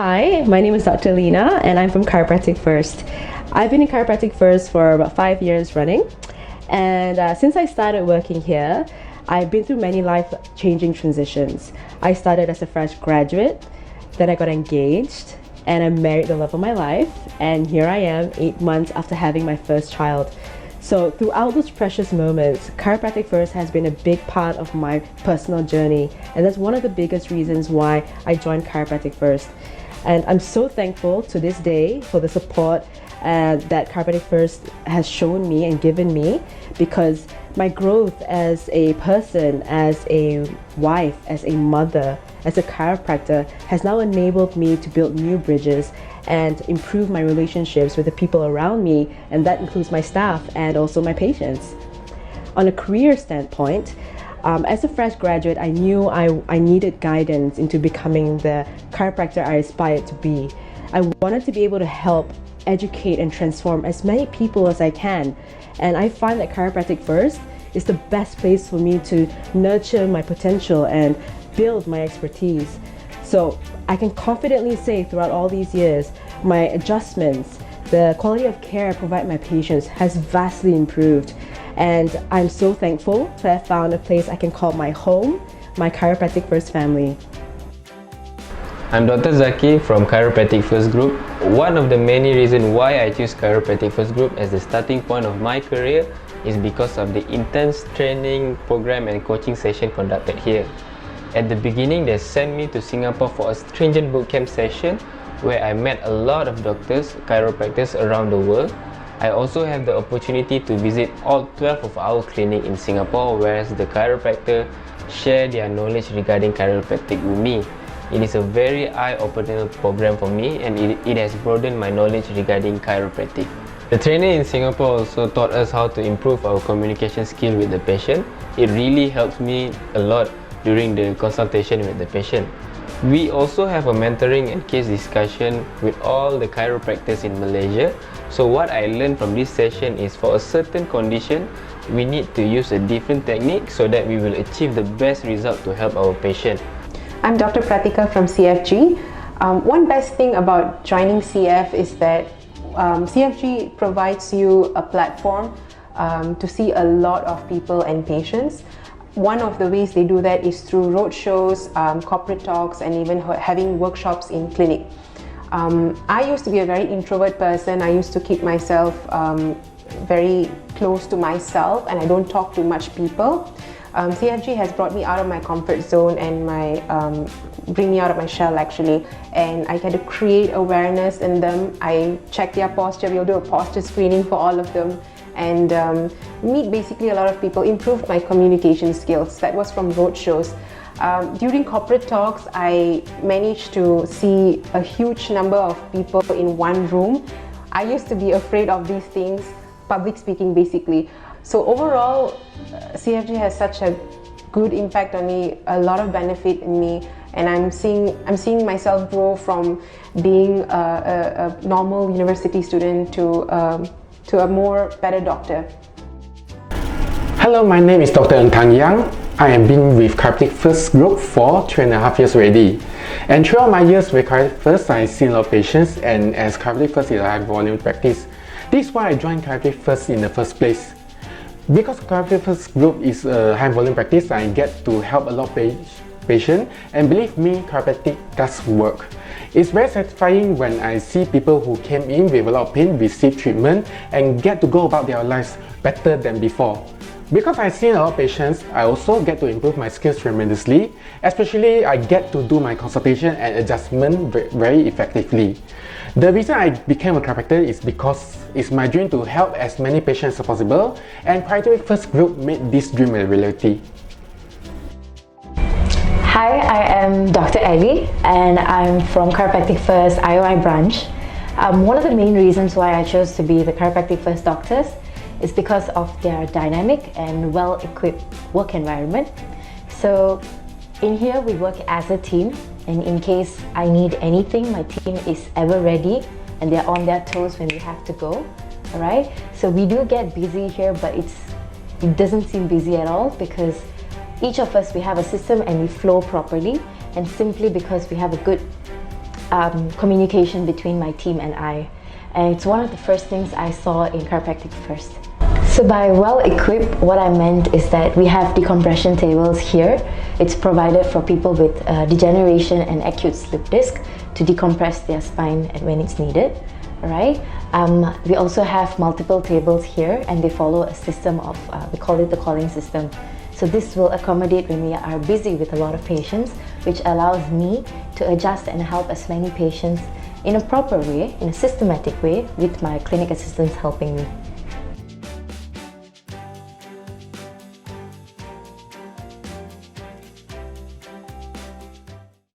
Hi, my name is Dr. Lena and I'm from Chiropractic First. I've been in Chiropractic First for about 5 years running, and since I started working here, I've been through many life-changing transitions. I started as a fresh graduate, then I got engaged, and I married the love of my life, and here I am 8 months after having my first child. So throughout those precious moments, Chiropractic First has been a big part of my personal journey, and that's one of the biggest reasons why I joined Chiropractic First. And I'm so thankful to this day for the support that Chiropractic First has shown me and given me, because my growth as a person, as a wife, as a mother, as a chiropractor has now enabled me to build new bridges and improve my relationships with the people around me, and that includes my staff and also my patients. On a career standpoint, as a fresh graduate, I knew I needed guidance into becoming the chiropractor I aspired to be. I wanted to be able to help educate and transform as many people as I can, and I find that Chiropractic First is the best place for me to nurture my potential and build my expertise. So I can confidently say throughout all these years, my adjustments, the quality of care I provide my patients has vastly improved, and I'm so thankful to have found a place I can call my home, my Chiropractic First family. I'm Dr. Zaki from Chiropractic First Group. One of the many reasons why I choose Chiropractic First Group as the starting point of my career is because of the intense training program and coaching session conducted here. At the beginning, they sent me to Singapore for a stringent bootcamp session where I met a lot of doctors, chiropractors around the world. I also have the opportunity to visit all 12 of our clinics in Singapore, whereas the chiropractor share their knowledge regarding chiropractic with me. It is a very eye-opening program for me, and it has broadened my knowledge regarding chiropractic. The trainer in Singapore also taught us how to improve our communication skill with the patient. It really helps me a lot during the consultation with the patient. We also have a mentoring and case discussion with all the chiropractors in Malaysia. So what I learned from this session is, for a certain condition, we need to use a different technique so that we will achieve the best result to help our patient. I'm Dr. Pratika from CFG. One best thing about joining CF is that CFG provides you a platform to see a lot of people and patients. One of the ways they do that is through roadshows, corporate talks, and even having workshops in clinic. I used to be a very introvert person. I used to keep myself very close to myself, and I don't talk to much people. CFG has brought me out of my comfort zone and bring me out of my shell actually, and I get to create awareness in them. I check their posture. We'll do a posture screening for all of them, and meet basically a lot of people, improve my communication skills. That was from road shows. During corporate talks, I managed to see a huge number of people in one room. I used to be afraid of these things, public speaking basically. So overall, CFG has such a good impact on me, a lot of benefit in me, and I'm seeing myself grow from being a normal university student to a more better doctor. Hello, my name is Dr. Entang. I have been with Chiropractic First Group for 3.5 years already. And throughout my years with Chiropractic First, I've seen a lot of patients, and as Chiropractic First is a high volume practice, this is why I joined Chiropractic First in the first place. Because Chiropractic First Group is a high volume practice, I get to help a lot of patients, and believe me, chiropractic does work. It's very satisfying when I see people who came in with a lot of pain receive treatment and get to go about their lives better than before. Because I've seen a lot of patients, I also get to improve my skills tremendously. Especially, I get to do my consultation and adjustment very effectively. The reason I became a chiropractor is because it's my dream to help as many patients as possible, and Chiropractic First Group made this dream a reality. Hi, I am Dr. Ellie, and I'm from Chiropractic First IOI branch. One of the main reasons why I chose to be the Chiropractic First doctors is because of their dynamic and well-equipped work environment. So in here we work as a team, and in case I need anything, my team is ever ready and they're on their toes when we have to go. Alright, so we do get busy here, but it doesn't seem busy at all, because each of us, we have a system and we flow properly, and simply because we have a good communication between my team and I. And it's one of the first things I saw in Chiropractic First. So by well-equipped, what I meant is that we have decompression tables here. It's provided for people with degeneration and acute slip disc to decompress their spine when it's needed. Alright. We also have multiple tables here, and they follow a system of, we call it the calling system. So this will accommodate when we are busy with a lot of patients, which allows me to adjust and help as many patients in a proper way, in a systematic way, with my clinic assistants helping me.